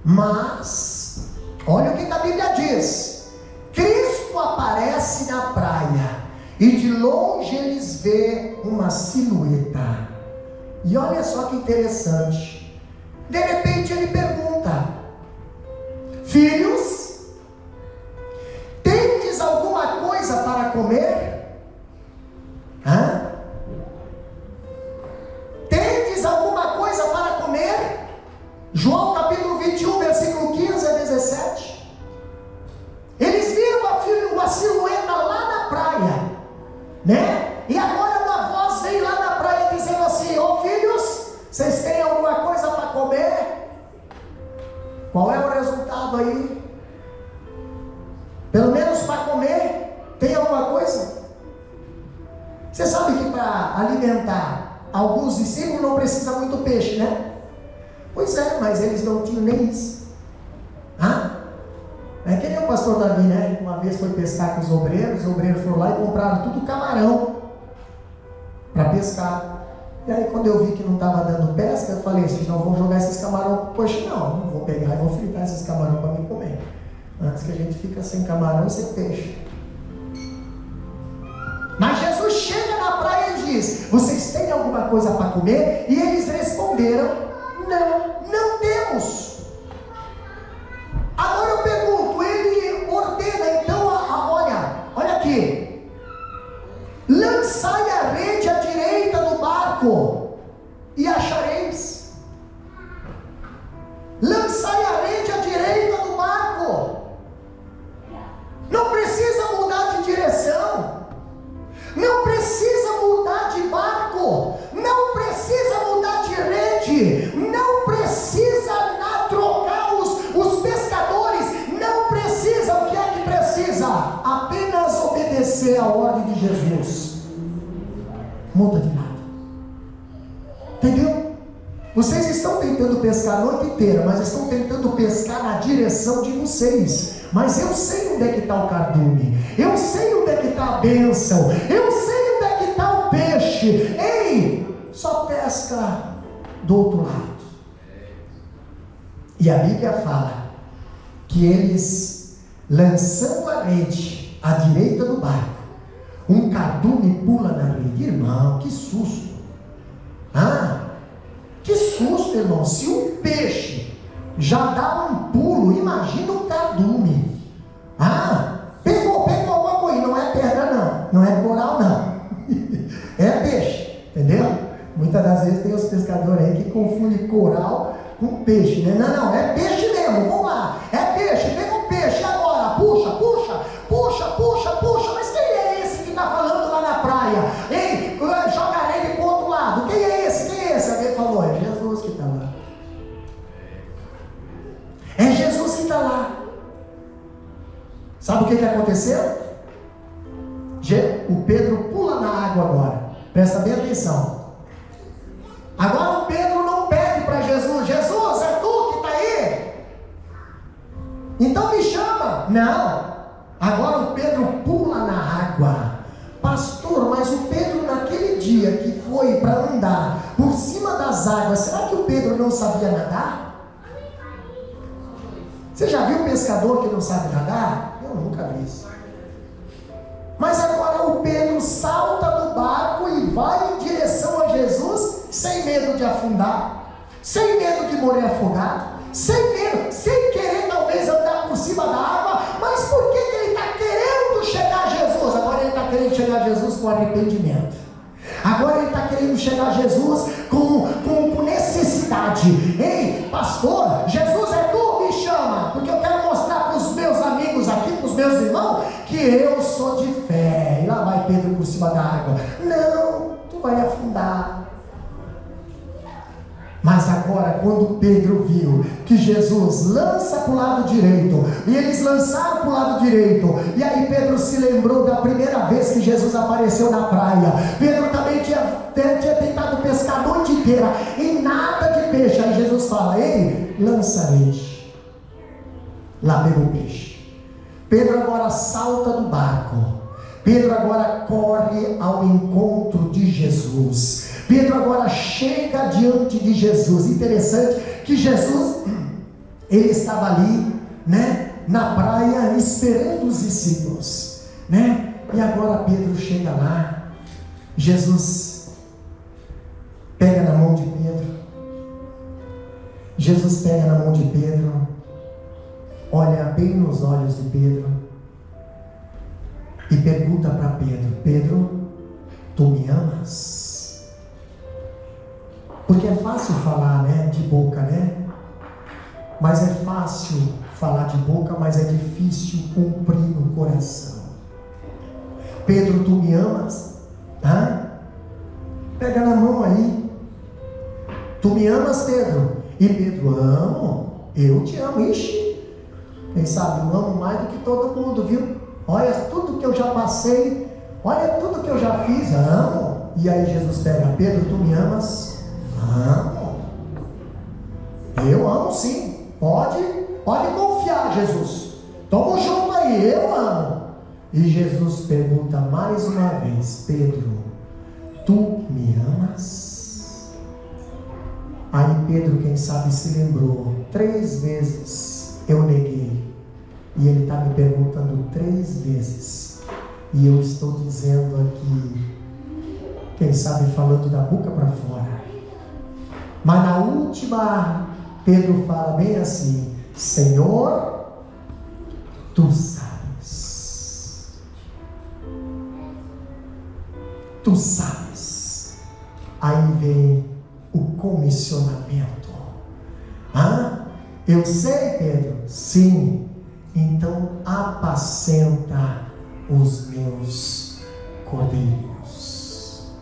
Mas olha o que a Bíblia diz: Cristo aparece na praia e de longe eles vê uma silhueta. E olha só que interessante, de repente ele pergunta: filhos, tendes alguma coisa para comer? Hã? Tendes alguma coisa para comer? João capítulo 21, versículo 15 a 17. Eles viram uma silhueta lá na praia, né? E agora uma voz vem lá na praia dizendo assim: ô filhos, vocês têm alguma coisa para comer? Qual é o resultado aí? Pelo menos para comer, tem alguma coisa? Você sabe que para alimentar alguns discípulos não precisa muito peixe, né? Pois é, mas eles não tinham nem isso. É que nem o pastor Davi, né? Uma vez foi pescar com os obreiros foram lá e compraram tudo camarão para pescar. E aí quando eu vi que não estava dando pesca, eu falei: vocês não vão jogar esses camarão? Poxa, não vou pegar e vou fritar esses camarão para mim comer, antes que a gente fica sem camarão e sem peixe. Mas Jesus chega na praia e diz: vocês têm alguma coisa para comer? E eles responderam: não temos. Agora eu pergunto, ele ordena então, olha aqui: lançai a rede à direita do barco e achareis. Lançai a rede à direita do barco. Não precisa mudar de direção, não precisa obedecer a ordem de Jesus, muda de nada. Entendeu? Vocês estão tentando pescar a noite inteira, mas estão tentando pescar na direção de vocês. Mas eu sei onde é que está o cardume, eu sei onde é que está a bênção, eu sei onde é que está o peixe. Ei, só pesca do outro lado. E a Bíblia fala que eles, lançando a rede à direita do barco, um cardume pula na rede. Irmão, que susto! Que susto, irmão! Se um peixe já dá um pulo, imagina um cardume. Pegou alguma coisa. Não é pedra não é coral não, é peixe, entendeu? Muitas das vezes tem os pescadores aí que confundem coral com peixe, né? Não, é peixe mesmo, vamos lá, é peixe, pega um peixe agora, puxa, mas quem é esse que está falando lá na praia? Ei, joga ele para o outro lado, quem é esse? Alguém falou, é Jesus que está lá. É Jesus que está lá. Sabe o que aconteceu? O Pedro pula na água agora, presta bem atenção. Agora o Pedro não pede para Jesus: Jesus, é tu que está aí? Então me chama. Não, agora o Pedro pula na água. Pastor, mas o Pedro naquele dia que foi para andar por cima das águas, será que o Pedro não sabia nadar? Você já viu um pescador que não sabe nadar? Eu nunca vi isso. Mas agora o Pedro salta do barco e vai em direção a Jesus, sem medo de afundar, sem medo de morrer afogado, sem medo, sem querer talvez andar por cima da água. Mas por que ele está querendo chegar a Jesus? Agora ele está querendo chegar a Jesus com arrependimento. Agora ele está querendo chegar a Jesus com necessidade. Ei, pastor, Jesus é tu, me chama, porque eu quero mostrar para os meus amigos aqui, para os meus irmãos, que eu sou de fé. E lá vai Pedro por cima da água. Não, tu vai afundar. Mas agora, quando Pedro viu que Jesus lança para o lado direito, e eles lançaram para o lado direito, e aí Pedro se lembrou da primeira vez que Jesus apareceu na praia. Pedro também tinha tentado pescar a noite inteira e nada de peixe. Aí Jesus fala: ei, lança a rede. Lá pegou o peixe. Pedro agora salta do barco. Pedro agora corre ao encontro de Jesus. Pedro agora chega diante de Jesus. Interessante que Jesus, ele estava ali, né, na praia, esperando os discípulos, né? E agora Pedro chega lá. Jesus pega na mão de Pedro. Jesus pega na mão de Pedro, olha bem nos olhos de Pedro e pergunta para Pedro: Pedro, tu me amas? Porque é fácil falar, né, de boca, né? Mas é fácil falar de boca, mas é difícil cumprir no coração. Pedro, tu me amas? Pega na mão aí. Tu me amas, Pedro? E Pedro: amo, eu te amo. Ixi, quem sabe eu amo mais do que todo mundo, viu? Olha tudo que eu já passei, olha tudo que eu já fiz, amo. E aí Jesus pega: Pedro, tu me amas? Amo. Eu amo sim. Pode confiar, Jesus. Tamo junto aí, eu amo. E Jesus pergunta mais uma vez: Pedro, tu me amas? Aí Pedro, quem sabe, se lembrou: 3 vezes eu neguei. E ele está me perguntando 3 vezes. E eu estou dizendo aqui, quem sabe falando da boca para fora. Mas na última, Pedro fala bem assim: Senhor, tu sabes. Tu sabes. Aí vem o comissionamento. Eu sei, Pedro. Sim. Então apacenta os meus cordeiros.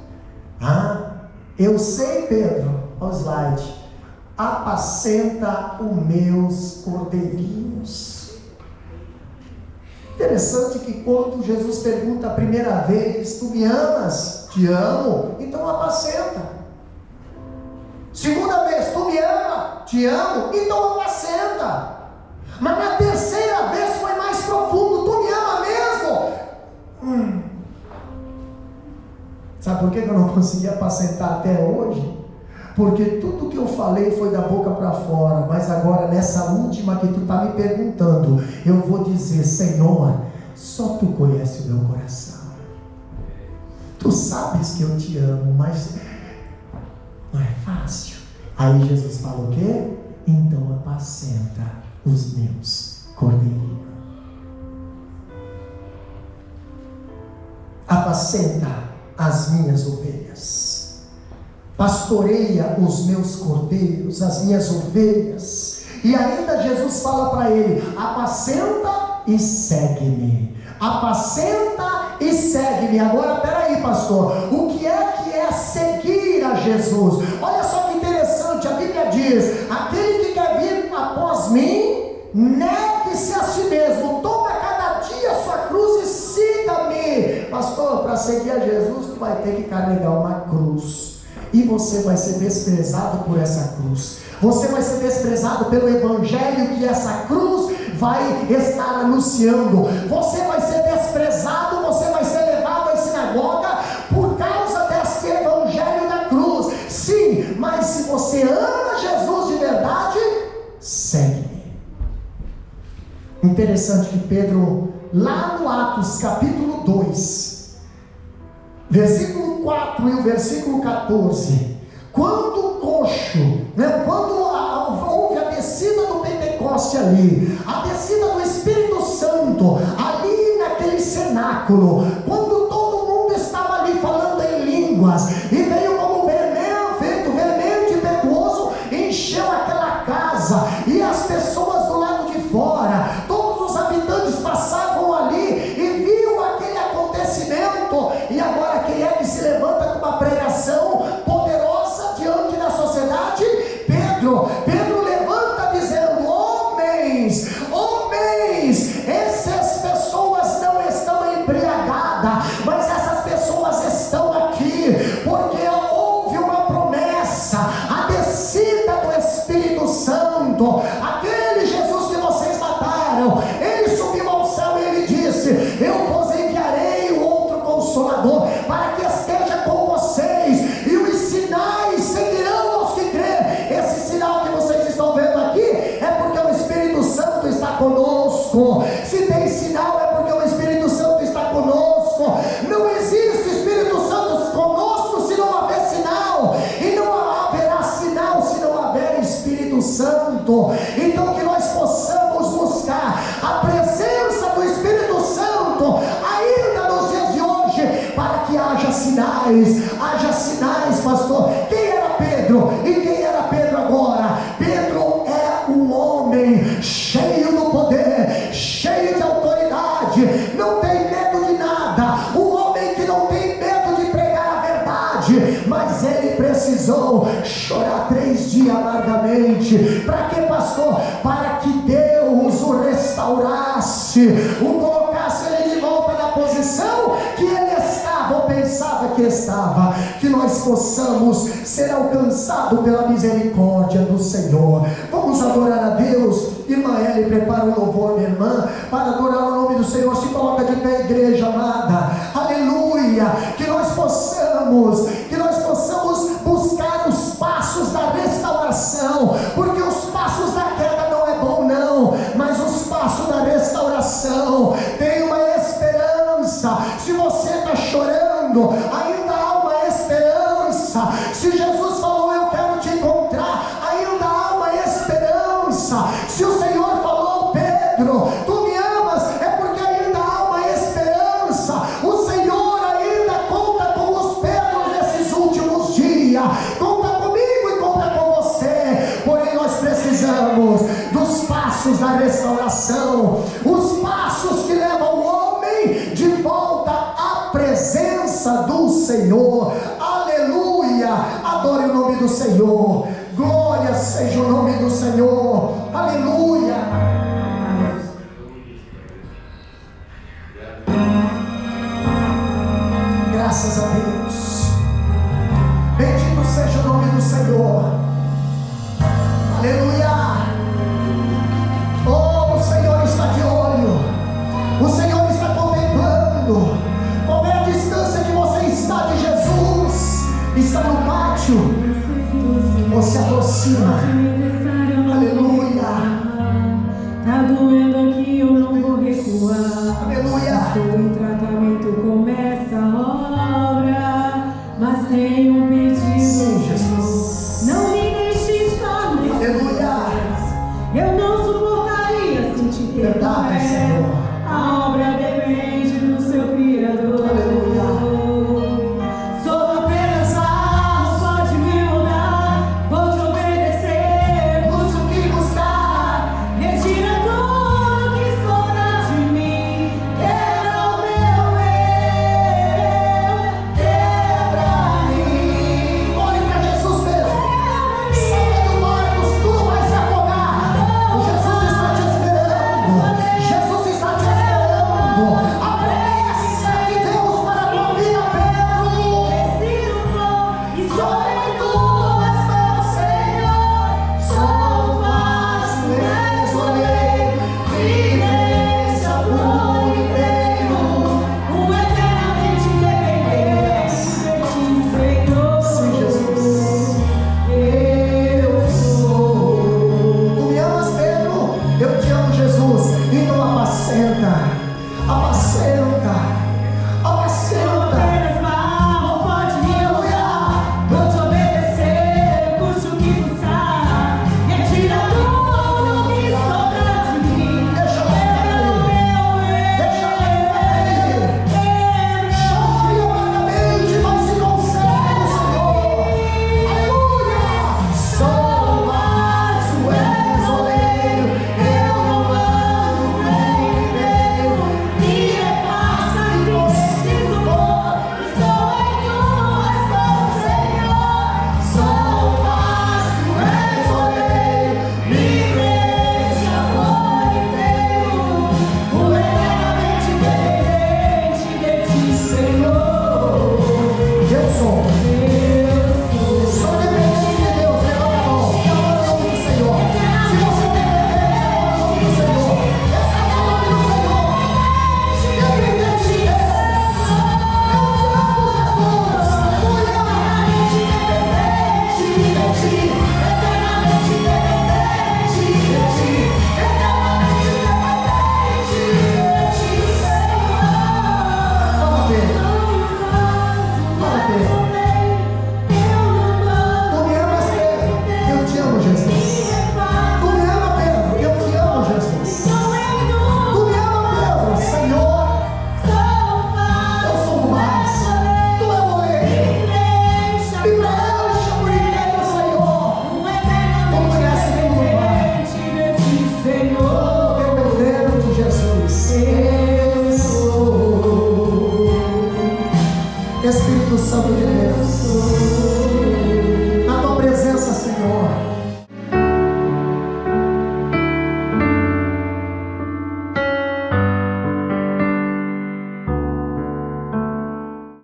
Eu sei, Pedro. Olha o slide. Apacenta os meus cordeirinhos. Interessante que quando Jesus pergunta a primeira vez: tu me amas? Te amo, então apacenta. Segunda vez: tu me ama? Te amo, então apacenta. Mas na terceira vez foi mais profundo: tu me ama mesmo? Sabe por que eu não consegui apacentar até hoje? Porque tudo que eu falei foi da boca para fora, mas agora nessa última que tu está me perguntando, eu vou dizer: Senhor, só tu conhece o meu coração. Tu sabes que eu te amo, mas não é fácil. Aí Jesus fala o quê? Então apacenta os meus cordeirinhos. Apacenta as minhas ovelhas. Pastoreia os meus cordeiros, as minhas ovelhas. E ainda Jesus fala para ele: apacenta e segue-me. Apacenta e segue-me. Agora, peraí, pastor, o que é seguir a Jesus? Olha só que interessante, a Bíblia diz: aquele que quer vir após mim, negue-se a si mesmo, toma cada dia a sua cruz e siga-me. Pastor, para seguir a Jesus, tu vai ter que carregar uma cruz, e você vai ser desprezado por essa cruz. Você vai ser desprezado pelo evangelho que essa cruz vai estar anunciando. Você vai ser desprezado, você vai ser levado à sinagoga por causa desse evangelho da cruz. Sim, mas se você ama Jesus de verdade, segue-me. Interessante que Pedro, lá no Atos capítulo 2, versículo 4 e o versículo 14, quando o coxo, quando houve a descida do Pentecoste ali, a descida do Espírito Santo, ali naquele cenáculo, quando todo mundo estava ali falando em línguas, e veio como vento veemente e impetuoso, encheu aquela casa, e as pessoas do lado de fora, todos os habitantes passavam ali, e viam aquele acontecimento. E agora quem é que se levanta com uma pregação poderosa diante da sociedade? Pedro levanta dizendo: homens, essas pessoas não estão embriagadas, mas essas pessoas estão aqui porque houve uma promessa, a descida do Espírito Santo. Aquele Jesus que vocês mataram, ele subiu ao céu e ele disse: eu vos enviarei o outro Consolador, para que esteja com vocês, e os sinais seguirão aos que crerem. Esse sinal que vocês estão vendo aqui é porque o Espírito Santo está conosco. Se tem sinal, é porque o Espírito Santo está conosco. Não existe Espírito Santo conosco se não houver sinal, e não haverá sinal se não houver Espírito Santo. Então que nós possamos buscar a presença do Espírito Santo ainda nos dias de hoje, para que haja sinais, pastor. Quem era Pedro? E quem era Pedro agora? Pedro é um homem cheio do poder, cheio de autoridade, não tem medo de nada, um homem que não tem medo de pregar a verdade. Mas ele precisou chorar 3 dias amargamente. Para quê, pastor? Para que Deus o restaurasse, o colocasse ele de volta na posição que ele estava, ou pensava que estava. Que nós possamos ser alcançados pela misericórdia do Senhor. Vamos adorar a Deus. Irmã Eli, prepara o louvor, minha irmã, para adorar o nome do Senhor. Se coloca de pé, igreja amada. Aleluia. Que nós possamos buscar os passos da restauração, porque os passos da queda não é bom não, mas os passos da restauração tem uma esperança. Se você está chorando, ainda há uma esperança. Se Jesus falou: eu quero te encontrar, ainda há uma esperança. Se o Senhor falou: Pedro, tu me amas, é porque ainda há uma esperança. O Senhor ainda conta com os Pedros nesses últimos dias. Conta comigo e conta com você. Porém nós precisamos dos passos da restauração, os passos que levam o homem de volta à presença do Senhor. Aleluia. Adore o nome do Senhor. Glória seja o nome do Senhor. Aleluia. no pátio ou se aproxima. Aleluia. Tá doendo aqui, eu não vou recuar. Aleluia. Estou em tratamento, começa a obra, mas tenho um pedido. Sim, Jesus. Não me deixe só nesse Aleluia. processo. Eu não suportaria sentir ter Verdade, pé. Senhor. A obra depende do seu Criador. Aleluia. Sou apenas barro, pode me mudar. Vou te obedecer, custe o que custar. Retira tudo que sobra de mim. Quebra o meu eu, quebra mim. Olhe para Jesus mesmo. Saia do Marcos, tu vai se afogar. Jesus está te esperando. Jesus está te esperando. A promessa de Deus para a tua vida, Pedro. Preciso e sou